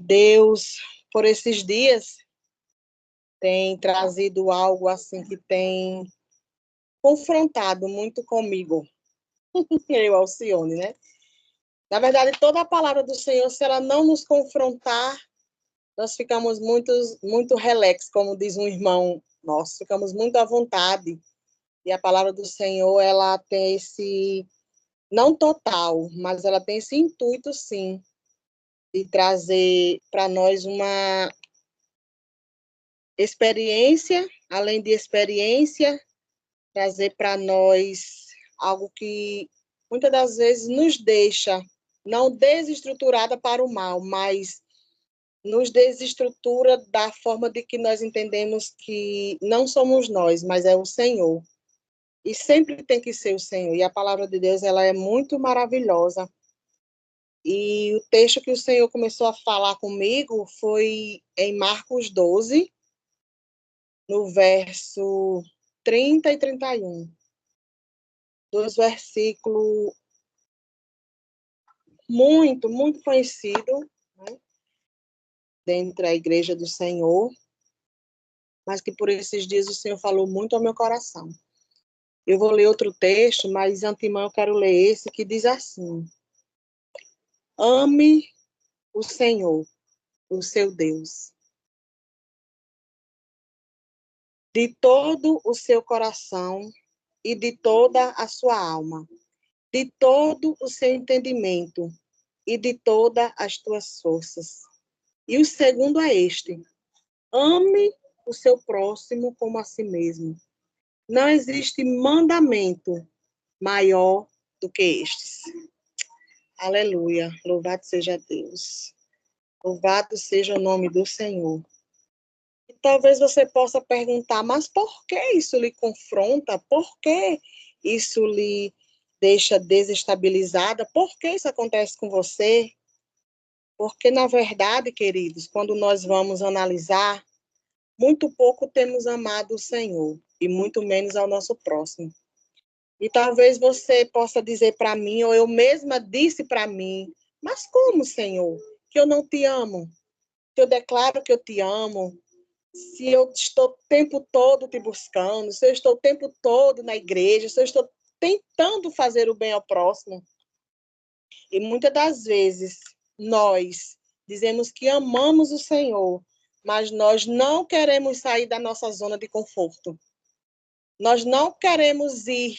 Deus, por esses dias, tem trazido algo assim que tem confrontado muito comigo, eu, Alcione, né? Na verdade, toda a palavra do Senhor, se ela não nos confrontar, nós ficamos muito relax, como diz um irmão nosso, ficamos muito à vontade. E a palavra do Senhor, ela tem esse, não total, mas ela tem esse intuito, sim, de trazer para nós uma experiência, além de experiência, trazer para nós algo que muitas das vezes nos deixa não desestruturada para o mal, mas nos desestrutura da forma de que nós entendemos que não somos nós, mas é o Senhor. E sempre tem que ser o Senhor. E a palavra de Deus, ela é muito maravilhosa. E o texto que o Senhor começou a falar comigo foi em Marcos 12, no verso 30 e 31. Dois versículos muito conhecidos, né, dentro da igreja do Senhor, mas que por esses dias o Senhor falou muito ao meu coração. Eu vou ler outro texto, mas de antemão eu quero ler esse que diz assim: ame o Senhor, o seu Deus, de todo o seu coração e de toda a sua alma, de todo o seu entendimento e de todas as tuas forças. E o segundo é este: ame o seu próximo como a si mesmo. Não existe mandamento maior do que estes. Aleluia. Louvado seja Deus. Louvado seja o nome do Senhor. E talvez você possa perguntar, mas por que isso lhe confronta? Por que isso lhe deixa desestabilizada? Por que isso acontece com você? Porque, na verdade, queridos, quando nós vamos analisar, muito pouco temos amado o Senhor e muito menos ao nosso próximo. E talvez você possa dizer para mim, ou eu mesma disse para mim, mas como, Senhor, que eu não te amo? Que eu declaro que eu te amo? Se eu estou o tempo todo te buscando, se eu estou o tempo todo na igreja, se eu estou tentando fazer o bem ao próximo. E muitas das vezes nós dizemos que amamos o Senhor, mas nós não queremos sair da nossa zona de conforto. Nós não queremos ir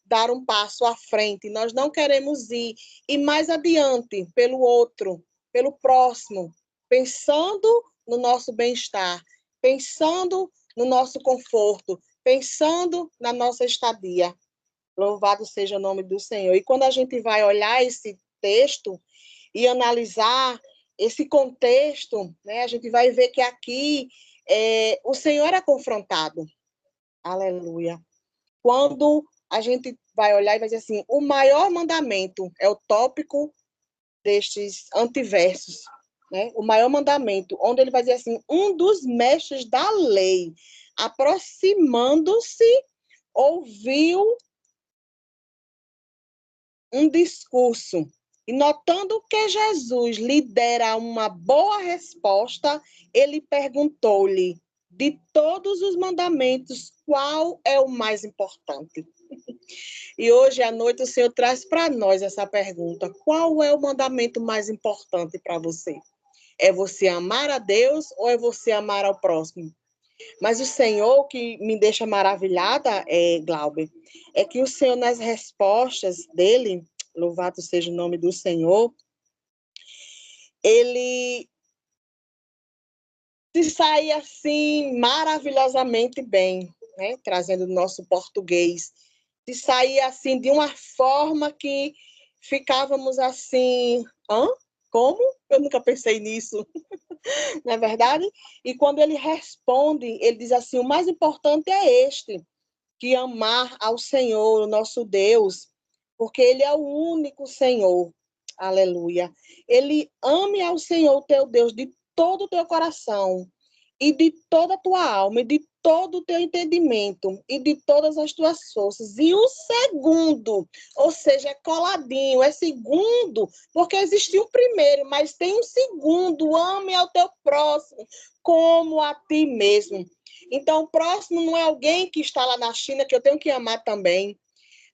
dar um passo à frente, nós não queremos ir mais adiante pelo outro, pelo próximo, pensando no nosso bem-estar, pensando no nosso conforto, pensando na nossa estadia. Louvado seja o nome do Senhor. E quando a gente vai olhar esse texto e analisar esse contexto, né, a gente vai ver que aqui o Senhor era confrontado. Aleluia. Quando a gente vai olhar e vai dizer assim, o maior mandamento é o tópico destes antiversos, né? O maior mandamento, onde ele vai dizer assim, um dos mestres da lei, aproximando-se, ouviu um discurso e notando que Jesus lhe dera uma boa resposta, ele perguntou-lhe, de todos os mandamentos, qual é o mais importante? E hoje à noite o Senhor traz para nós essa pergunta: qual é o mandamento mais importante para você? É você amar a Deus ou é você amar ao próximo? Mas o Senhor, que me deixa maravilhada, Glauber, é que o Senhor, nas respostas dele, louvado seja o nome do Senhor, ele se sai assim maravilhosamente bem, né? Trazendo o nosso português. Se sair assim de uma forma que ficávamos assim, hã? Como? Eu nunca pensei nisso, não é verdade? E quando ele responde, ele diz assim, o mais importante é este, que amar ao Senhor, o nosso Deus, porque ele é o único Senhor. Aleluia. Ele ame ao Senhor, teu Deus, de todo o teu coração, e de toda a tua alma, e de todo o teu entendimento e de todas as tuas forças. E o segundo, ou seja, é coladinho, é segundo, porque existiu o primeiro, mas tem um segundo, ame ao teu próximo como a ti mesmo. Então, o próximo não é alguém que está lá na China, que eu tenho que amar também.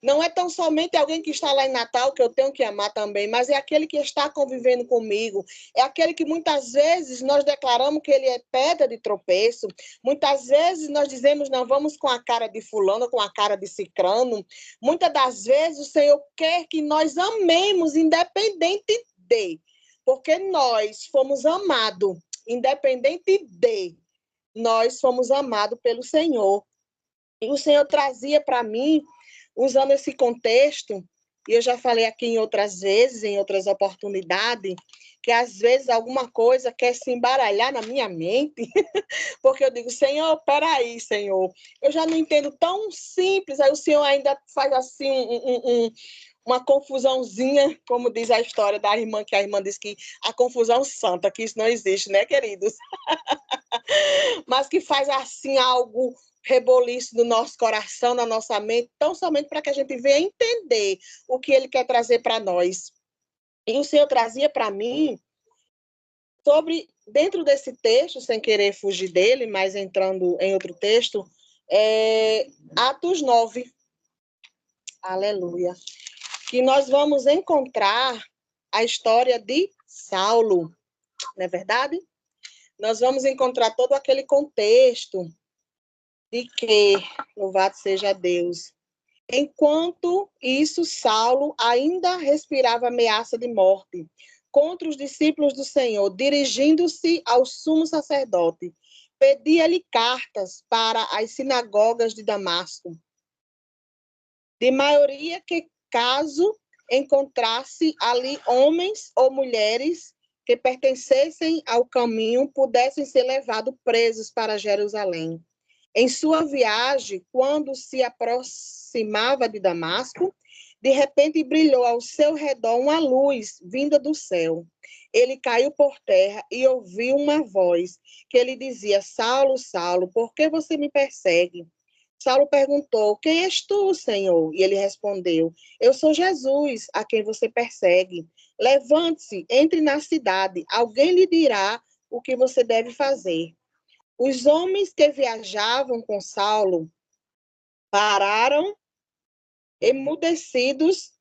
Não é tão somente alguém que está lá em Natal que eu tenho que amar também, mas é aquele que está convivendo comigo, é aquele que muitas vezes nós declaramos que ele é pedra de tropeço, muitas vezes nós dizemos não vamos com a cara de fulano, com a cara de cicrano, muitas das vezes o Senhor quer que nós amemos independente de, porque nós fomos amados, independente de, nós fomos amados pelo Senhor. E o Senhor trazia para mim, usando esse contexto, e eu já falei aqui em outras vezes, em outras oportunidades, que às vezes alguma coisa quer se embaralhar na minha mente, porque eu digo, Senhor, peraí, Senhor, eu já não entendo tão simples, aí o Senhor ainda faz assim uma confusãozinha, como diz a história da irmã, que a irmã diz que a confusão santa, que isso não existe, né, queridos? Mas que faz assim algo reboliço no nosso coração, na nossa mente, tão somente para que a gente venha entender o que ele quer trazer para nós. E o Senhor trazia para mim sobre, dentro desse texto, sem querer fugir dele, mas entrando em outro texto, Atos 9, aleluia, que nós vamos encontrar a história de Saulo, não é verdade? Nós vamos encontrar todo aquele contexto de que, louvado seja Deus, enquanto isso, Saulo ainda respirava ameaça de morte contra os discípulos do Senhor, dirigindo-se ao sumo sacerdote, pedia-lhe cartas para as sinagogas de Damasco, de maioria que, caso encontrasse ali homens ou mulheres que pertencessem ao caminho, pudessem ser levados presos para Jerusalém. Em sua viagem, quando se aproximava de Damasco, de repente brilhou ao seu redor uma luz vinda do céu. Ele caiu por terra e ouviu uma voz que lhe dizia: Saulo, Saulo, por que você me persegue? Saulo perguntou: Quem és tu, Senhor? E ele respondeu: Eu sou Jesus, a quem você persegue. Levante-se, entre na cidade, alguém lhe dirá o que você deve fazer. Os homens que viajavam com Saulo pararam emudecidos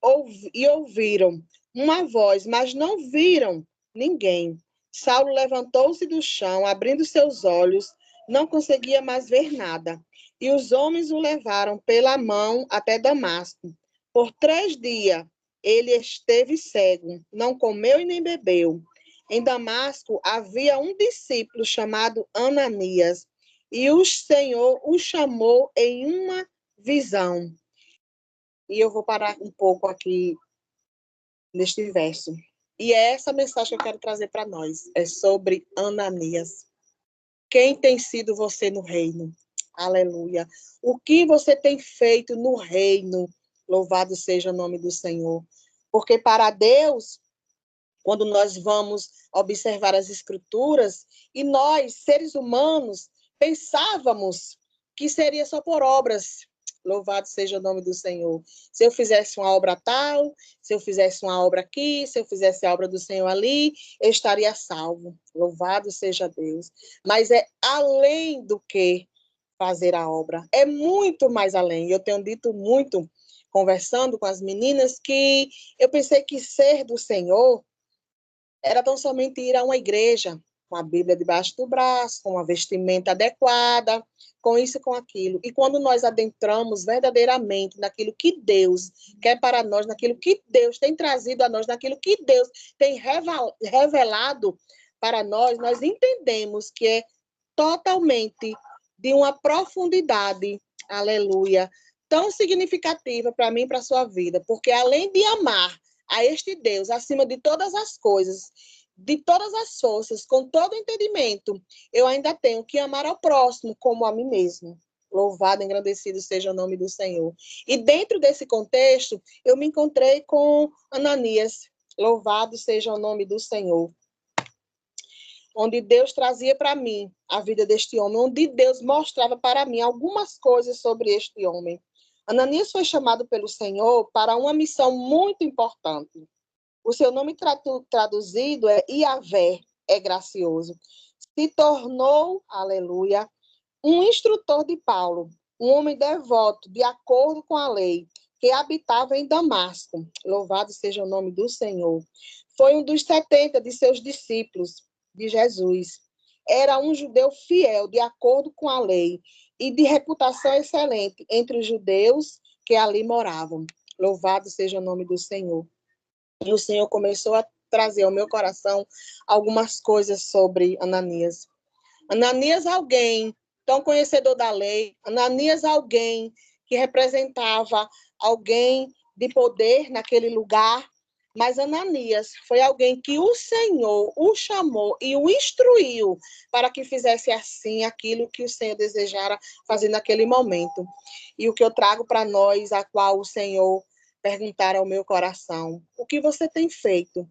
e ouviram uma voz, mas não viram ninguém. Saulo levantou-se do chão, abrindo seus olhos, não conseguia mais ver nada. E os homens o levaram pela mão até Damasco. Por 3 dias ele esteve cego, não comeu e nem bebeu. Em Damasco havia um discípulo chamado Ananias, e o Senhor o chamou em uma visão. E eu vou parar um pouco aqui neste verso. E é essa mensagem que eu quero trazer para nós. É sobre Ananias. Quem tem sido você no reino? Aleluia. O que você tem feito no reino? Louvado seja o nome do Senhor. Porque para Deus, quando nós vamos observar as Escrituras, e nós, seres humanos, pensávamos que seria só por obras. Louvado seja o nome do Senhor. Se eu fizesse uma obra tal, se eu fizesse uma obra aqui, se eu fizesse a obra do Senhor ali, eu estaria salvo. Louvado seja Deus. Mas é além do que fazer a obra. É muito mais além. Eu tenho dito muito, conversando com as meninas, que eu pensei que ser do Senhor era tão somente ir a uma igreja, com a Bíblia debaixo do braço, com uma vestimenta adequada, com isso e com aquilo. E quando nós adentramos verdadeiramente naquilo que Deus quer para nós, naquilo que Deus tem trazido a nós, naquilo que Deus tem revelado para nós, nós entendemos que é totalmente de uma profundidade, aleluia, tão significativa para mim e para a sua vida, porque além de amar a este Deus acima de todas as coisas, de todas as forças, com todo entendimento, eu ainda tenho que amar ao próximo como a mim mesmo. Louvado, engrandecido seja o nome do Senhor. E dentro desse contexto, eu me encontrei com Ananias. Louvado seja o nome do Senhor. onde Deus trazia para mim a vida deste homem, onde Deus mostrava para mim algumas coisas sobre este homem. Ananias foi chamado pelo Senhor para uma missão muito importante. O seu nome traduzido é Iavé, é gracioso. Se tornou, aleluia, um instrutor de Paulo, um homem devoto, de acordo com a lei, que habitava em Damasco. Louvado seja o nome do Senhor. Foi um dos 70 de seus discípulos de Jesus. Era um judeu fiel, de acordo com a lei, e de reputação excelente entre os judeus que ali moravam. Louvado seja o nome do Senhor. E o Senhor começou a trazer ao meu coração algumas coisas sobre Ananias. Ananias, alguém tão conhecedor da lei, Ananias, alguém que representava alguém de poder naquele lugar, mas Ananias foi alguém que o Senhor o chamou e o instruiu para que fizesse assim aquilo que o Senhor desejara fazer naquele momento. E o que eu trago para nós, a qual o Senhor perguntar ao meu coração: o que você tem feito?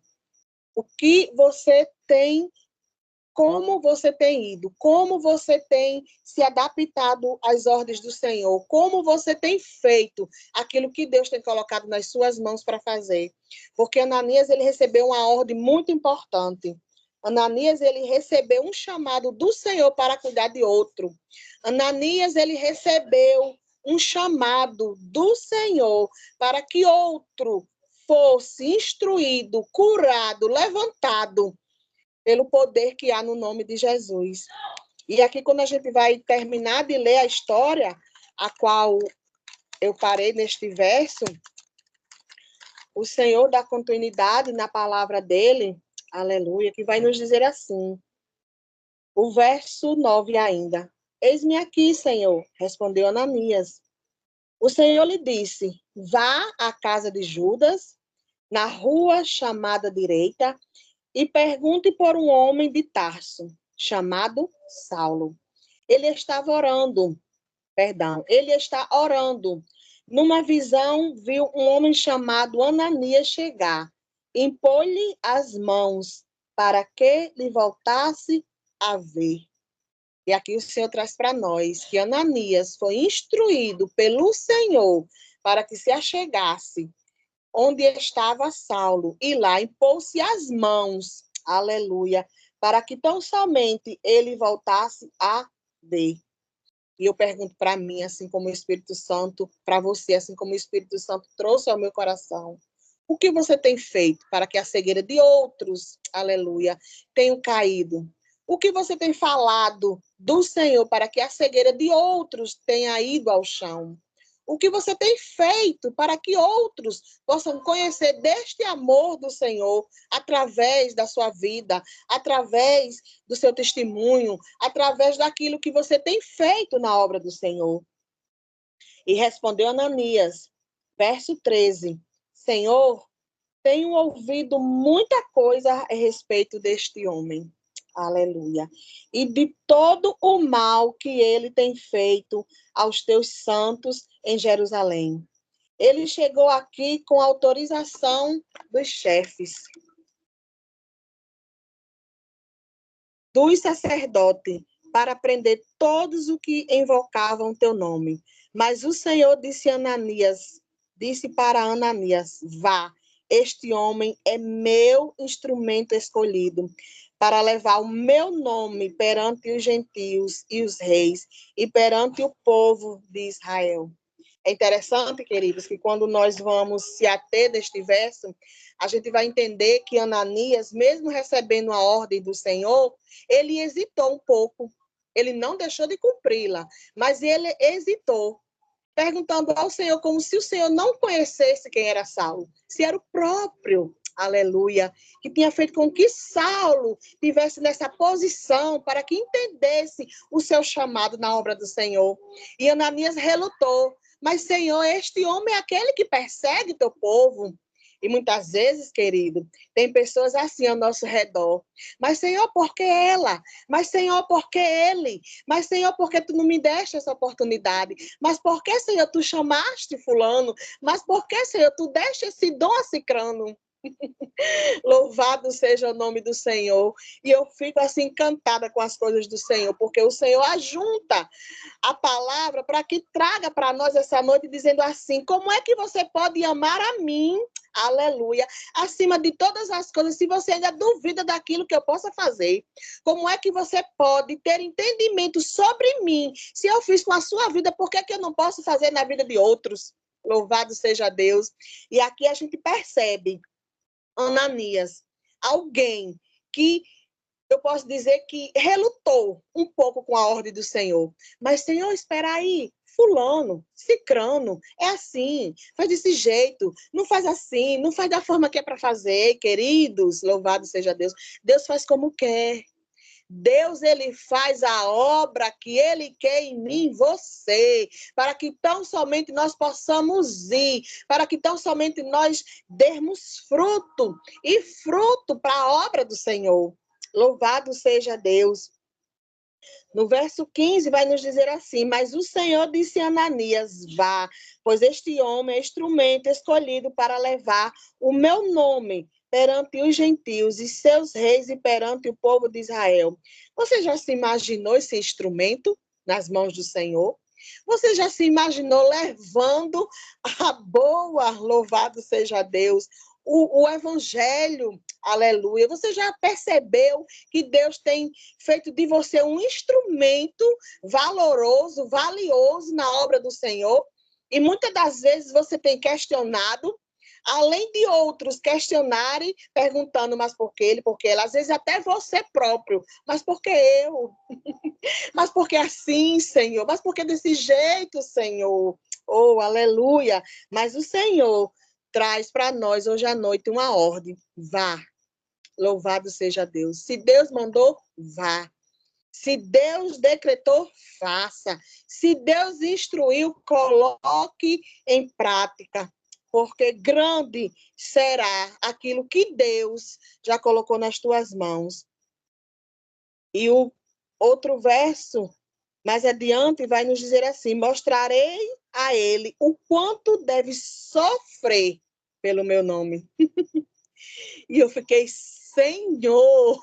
O que você tem, como você tem ido? Como você tem se adaptado às ordens do Senhor? Como você tem feito aquilo que Deus tem colocado nas suas mãos para fazer? Porque Ananias, ele recebeu uma ordem muito importante. Ananias, ele recebeu um chamado do Senhor para cuidar de outro. Ananias, ele recebeu um chamado do Senhor para que outro fosse instruído, curado, levantado pelo poder que há no nome de Jesus. E aqui, quando a gente vai terminar de ler a história, a qual eu parei neste verso, o Senhor dá continuidade na palavra dele, aleluia, que vai nos dizer assim, o verso 9 ainda. Eis-me aqui, Senhor, respondeu Ananias. O Senhor lhe disse, vá à casa de Judas, na rua chamada direita, e pergunte por um homem de Tarso, chamado Saulo. Ele está orando. Numa visão, viu um homem chamado Ananias chegar. Impôs-lhe as mãos para que lhe voltasse a ver. E aqui o Senhor traz para nós que Ananias foi instruído pelo Senhor para que se achegasse onde estava Saulo, e lá impôs-se as mãos, aleluia, para que tão somente ele voltasse a ver. E eu pergunto para mim, assim como o Espírito Santo, para você, assim como o Espírito Santo trouxe ao meu coração, o que você tem feito para que a cegueira de outros, aleluia, tenha caído? O que você tem falado do Senhor para que a cegueira de outros tenha ido ao chão? O que você tem feito para que outros possam conhecer deste amor do Senhor através da sua vida, através do seu testemunho, através daquilo que você tem feito na obra do Senhor? E respondeu Ananias, verso 13, Senhor, tenho ouvido muita coisa a respeito deste homem. Aleluia. E de todo o mal que ele tem feito aos teus santos em Jerusalém. Ele chegou aqui com autorização dos chefes, dos sacerdotes, para prender todos os que invocavam teu nome. Mas o Senhor disse para Ananias, vá, este homem é meu instrumento escolhido para levar o meu nome perante os gentios e os reis e perante o povo de Israel. É interessante, queridos, que quando nós vamos se ater deste verso, a gente vai entender que Ananias, mesmo recebendo a ordem do Senhor, ele hesitou um pouco. Ele não deixou de cumpri-la, mas ele hesitou, perguntando ao Senhor como se o Senhor não conhecesse quem era Saulo, se era o próprio, aleluia, que tinha feito com que Saulo tivesse nessa posição para que entendesse o seu chamado na obra do Senhor. E Ananias relutou, mas Senhor, este homem é aquele que persegue teu povo. E muitas vezes, querido, tem pessoas assim ao nosso redor. Mas, Senhor, por que ela? Mas, Senhor, por que ele? Mas, Senhor, por que tu não me deste essa oportunidade? Mas, por que, Senhor, tu chamaste fulano? Mas, por que, Senhor, tu deste esse dom a cicrano? Louvado seja o nome do Senhor. E eu fico assim encantada com as coisas do Senhor, porque o Senhor ajunta a palavra para que traga para nós essa noite, dizendo assim: como é que você pode amar a mim? Aleluia. Acima de todas as coisas, se você ainda duvida daquilo que eu possa fazer, como é que você pode ter entendimento sobre mim? Se eu fiz com a sua vida, por que eu não posso fazer na vida de outros? Louvado seja Deus. E aqui a gente percebe Ananias, alguém que eu posso dizer que relutou um pouco com a ordem do Senhor. Mas, Senhor, espera aí. Fulano, cicrano, é assim, faz desse jeito, não faz assim, não faz da forma que é para fazer, queridos, louvado seja Deus. Deus faz como quer. Deus, ele faz a obra que ele quer em mim, você, para que tão somente nós possamos ir, para que tão somente nós dermos fruto, e fruto para a obra do Senhor. Louvado seja Deus. No verso 15 vai nos dizer assim: mas o Senhor disse a Ananias: vá, pois este homem é instrumento escolhido para levar o meu nome perante os gentios e seus reis e perante o povo de Israel. Você já se imaginou esse instrumento nas mãos do Senhor? Você já se imaginou levando a boa, louvado seja Deus, o evangelho, aleluia? Você já percebeu que Deus tem feito de você um instrumento valoroso, valioso na obra do Senhor? E muitas das vezes você tem questionado, além de outros questionarem, perguntando, mas por que ele, por que ela? Às vezes até você próprio, mas por que eu? Mas por que assim, Senhor? Mas por que desse jeito, Senhor? Oh, aleluia! Mas o Senhor traz para nós hoje à noite uma ordem. Vá, louvado seja Deus. Se Deus mandou, vá. Se Deus decretou, faça. Se Deus instruiu, coloque em prática. Porque grande será aquilo que Deus já colocou nas tuas mãos. E o outro verso, mais adiante, vai nos dizer assim: mostrarei a ele o quanto deve sofrer pelo meu nome. E eu fiquei, Senhor,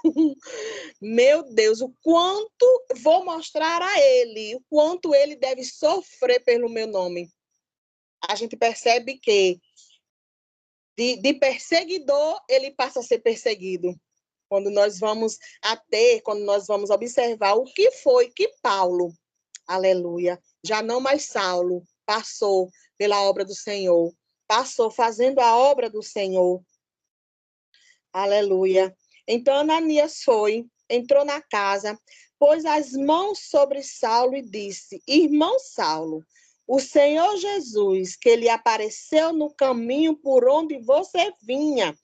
meu Deus, o quanto vou mostrar a ele, o quanto ele deve sofrer pelo meu nome. A gente percebe que de perseguidor, ele passa a ser perseguido. Quando nós vamos observar o que foi que Paulo, aleluia, já não mais Saulo, passou pela obra do Senhor, passou fazendo a obra do Senhor. Aleluia. Então Ananias foi, entrou na casa, pôs as mãos sobre Saulo e disse: Irmão Saulo, o Senhor Jesus, que lhe apareceu no caminho por onde você vinha,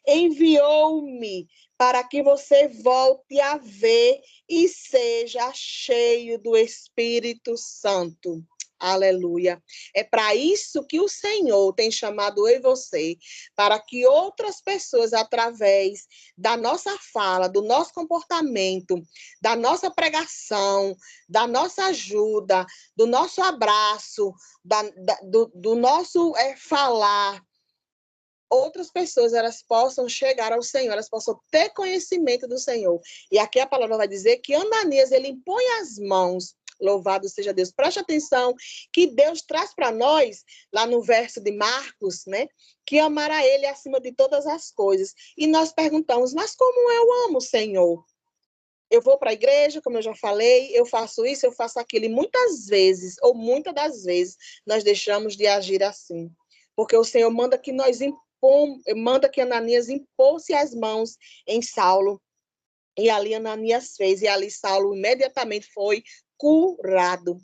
enviou-me para que você volte a ver e seja cheio do Espírito Santo. Aleluia. É para isso que o Senhor tem chamado eu e você, para que outras pessoas, através da nossa fala, do nosso comportamento, da nossa pregação, da nossa ajuda, do nosso abraço, do nosso falar, outras pessoas elas possam chegar ao Senhor, elas possam ter conhecimento do Senhor. E aqui a palavra vai dizer que Ananias, ele impõe as mãos. Louvado seja Deus. Preste atenção que Deus traz para nós, lá no verso de Marcos, né? Que amar a ele acima de todas as coisas. E nós perguntamos, mas como eu amo o Senhor? Eu vou para a igreja, como eu já falei, eu faço isso, eu faço aquilo. E muitas vezes, ou muitas das vezes, nós deixamos de agir assim. Porque o Senhor manda que manda que Ananias impôsse as mãos em Saulo. E ali Ananias fez, e ali Saulo imediatamente foi curado.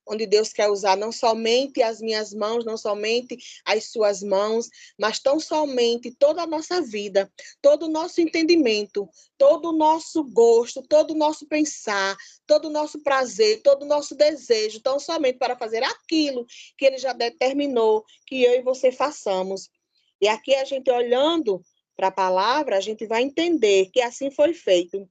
Onde Deus quer usar não somente as minhas mãos, não somente as suas mãos, mas tão somente toda a nossa vida, todo o nosso entendimento, todo o nosso gosto, todo o nosso pensar, todo o nosso prazer, todo o nosso desejo, tão somente para fazer aquilo que Ele já determinou que eu e você façamos. E aqui a gente olhando para a palavra, a gente vai entender que assim foi feito.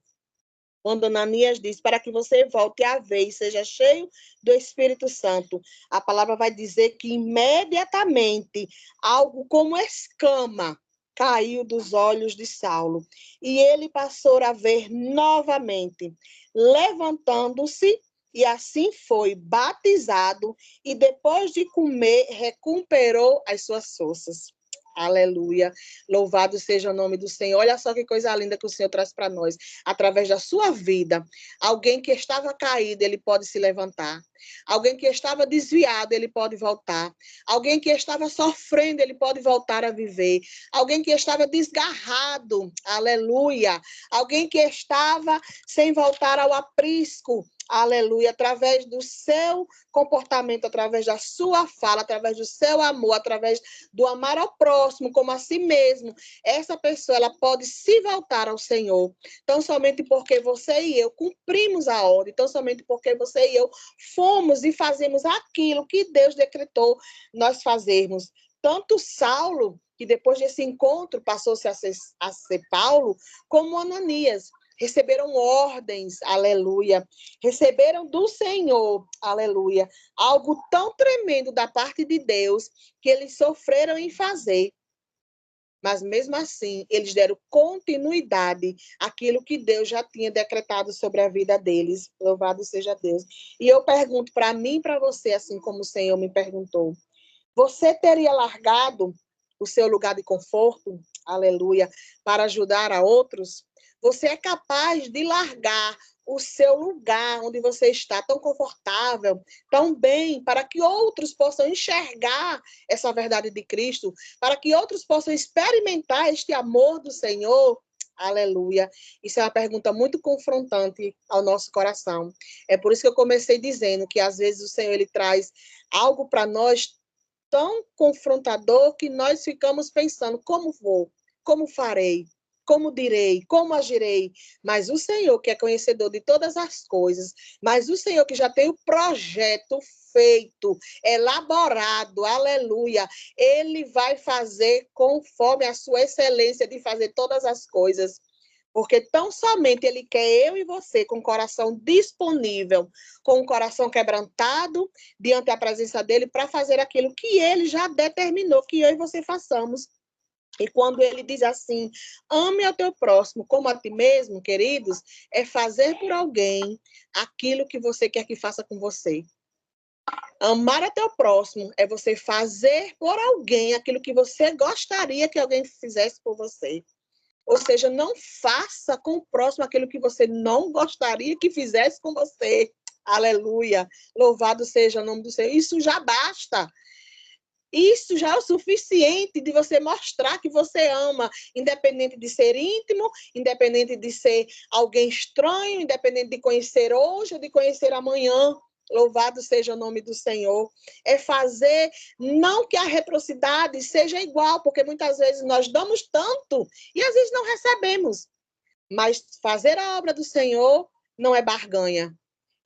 Quando Ananias diz, para que você volte a ver e seja cheio do Espírito Santo, a palavra vai dizer que imediatamente algo como escama caiu dos olhos de Saulo, e ele passou a ver novamente, levantando-se, e assim foi batizado, e depois de comer, recuperou as suas forças. Aleluia. Louvado seja o nome do Senhor. Olha só que coisa linda que o Senhor traz para nós. Através da sua vida, alguém que estava caído, ele pode se levantar. Alguém que estava desviado, ele pode voltar. Alguém que estava sofrendo, ele pode voltar a viver. Alguém que estava desgarrado, aleluia. Alguém que estava sem voltar ao aprisco, aleluia, através do seu comportamento, através da sua fala, através do seu amor, através do amar ao próximo como a si mesmo, essa pessoa ela pode se voltar ao Senhor, tão somente porque você e eu cumprimos a ordem, tão somente porque você e eu fomos e fazemos aquilo que Deus decretou nós fazermos. Tanto Saulo, que depois desse encontro passou-se a ser Paulo, como Ananias. Receberam ordens, aleluia. Receberam do Senhor, aleluia. Algo tão tremendo da parte de Deus que eles sofreram em fazer. Mas mesmo assim, eles deram continuidade àquilo que Deus já tinha decretado sobre a vida deles. Louvado seja Deus. E eu pergunto para mim e para você, assim como o Senhor me perguntou: você teria largado o seu lugar de conforto, aleluia, para ajudar a outros? Você é capaz de largar o seu lugar onde você está tão confortável, tão bem, para que outros possam enxergar essa verdade de Cristo, para que outros possam experimentar este amor do Senhor? Aleluia. Isso é uma pergunta muito confrontante ao nosso coração. É por isso que eu comecei dizendo que às vezes o Senhor ele traz algo para nós tão confrontador que nós ficamos pensando: como vou? Como farei? Como direi? Como agirei? Mas o Senhor, que é conhecedor de todas as coisas, mas o Senhor que já tem o projeto feito, elaborado, aleluia, ele vai fazer conforme a sua excelência de fazer todas as coisas. Porque tão somente ele quer eu e você com o coração disponível, com o coração quebrantado diante da presença dele para fazer aquilo que ele já determinou que eu e você façamos. E quando ele diz assim: ame ao teu próximo como a ti mesmo, queridos, é fazer por alguém aquilo que você quer que faça com você. Amar ao teu próximo é você fazer por alguém aquilo que você gostaria que alguém fizesse por você. Ou seja, não faça com o próximo aquilo que você não gostaria que fizesse com você. Aleluia. Louvado seja o nome do Senhor. Isso já basta. Isso já é o suficiente de você mostrar que você ama, independente de ser íntimo, independente de ser alguém estranho, independente de conhecer hoje ou de conhecer amanhã. Louvado seja o nome do Senhor. É fazer, não que a reciprocidade seja igual, porque muitas vezes nós damos tanto e às vezes não recebemos. Mas fazer a obra do Senhor não é barganha.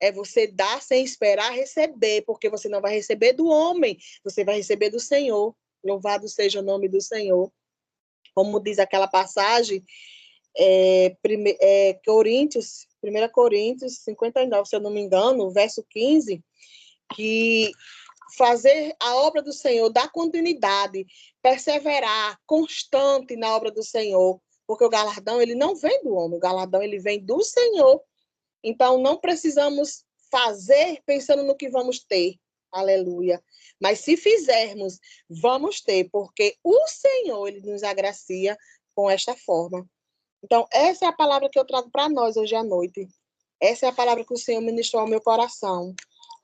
É você dar sem esperar receber, porque você não vai receber do homem, você vai receber do Senhor. Louvado seja o nome do Senhor. Como diz aquela passagem, Coríntios, 1 Coríntios 59, se eu não me engano, verso 15, que fazer a obra do Senhor, dar continuidade, perseverar, constante na obra do Senhor, porque o galardão, ele não vem do homem, o galardão, ele vem do Senhor. Então, não precisamos fazer pensando no que vamos ter. Aleluia. Mas se fizermos, vamos ter, porque o Senhor, ele nos agracia com esta forma. Então, essa é a palavra que eu trago para nós hoje à noite. Essa é a palavra que o Senhor ministrou ao meu coração,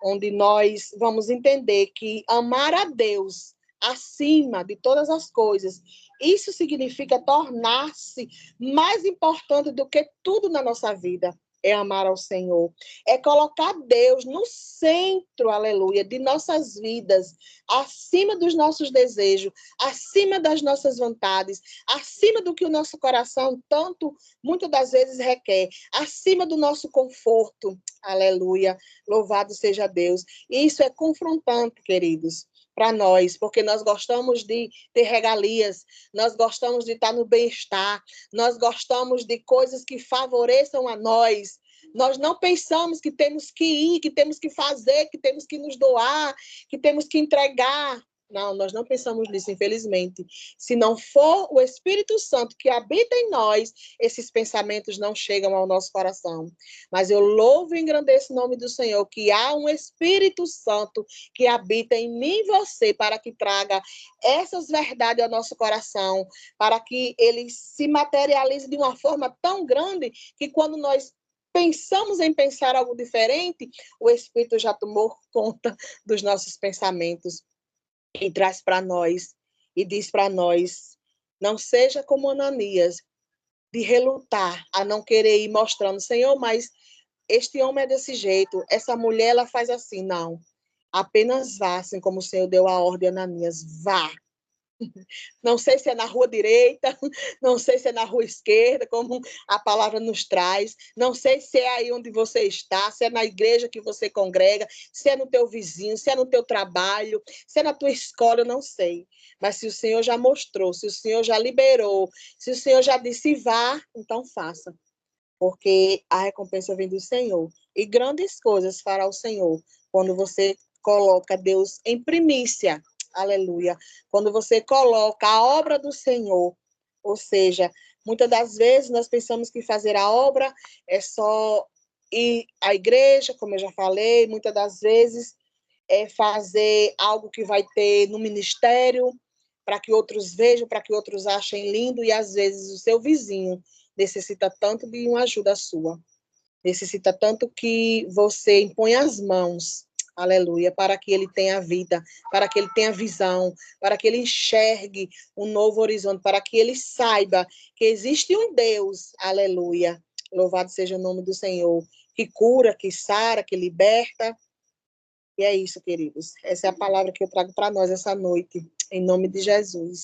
onde nós vamos entender que amar a Deus acima de todas as coisas, isso significa tornar-se mais importante do que tudo na nossa vida. É amar ao Senhor, é colocar Deus no centro, aleluia, de nossas vidas, acima dos nossos desejos, acima das nossas vontades, acima do que o nosso coração tanto, muitas das vezes requer, acima do nosso conforto, aleluia, louvado seja Deus. E isso é confrontante, queridos, para nós, porque nós gostamos de ter regalias, nós gostamos de estar no bem-estar, nós gostamos de coisas que favoreçam a nós. Nós não pensamos que temos que ir, que temos que fazer, que temos que nos doar, que temos que entregar. Não, nós não pensamos nisso, infelizmente. Se não for o Espírito Santo que habita em nós, esses pensamentos não chegam ao nosso coração. Mas eu louvo e engrandeço o nome do Senhor, que há um Espírito Santo que habita em mim e você, para que traga essas verdades ao nosso coração, para que ele se materialize de uma forma tão grande que quando nós pensamos em pensar algo diferente, o Espírito já tomou conta dos nossos pensamentos e traz para nós e diz para nós: não seja como Ananias, de relutar, a não querer ir mostrando, Senhor, mas este homem é desse jeito, essa mulher ela faz assim, não. Apenas vá, assim como o Senhor deu a ordem a Ananias, vá. Não sei se é na rua direita, não sei se é na rua esquerda, como a palavra nos traz. Não sei se é aí onde você está, se é na igreja que você congrega, se é no teu vizinho, se é no teu trabalho, se é na tua escola, eu não sei. Mas se o Senhor já mostrou, se o Senhor já liberou, se o Senhor já disse vá, então faça. Porque a recompensa vem do Senhor. E grandes coisas fará o Senhor quando você coloca Deus em primícia. Aleluia. Quando você coloca a obra do Senhor, ou seja, muitas das vezes nós pensamos que fazer a obra é só ir à igreja, como eu já falei, muitas das vezes é fazer algo que vai ter no ministério, para que outros vejam, para que outros achem lindo, e às vezes o seu vizinho necessita tanto de uma ajuda sua, necessita tanto que você impõe as mãos, aleluia, para que ele tenha vida, para que ele tenha visão, para que ele enxergue um novo horizonte, para que ele saiba que existe um Deus, aleluia, louvado seja o nome do Senhor, que cura, que sara, que liberta. E é isso, queridos. Essa é a palavra que eu trago para nós essa noite, em nome de Jesus.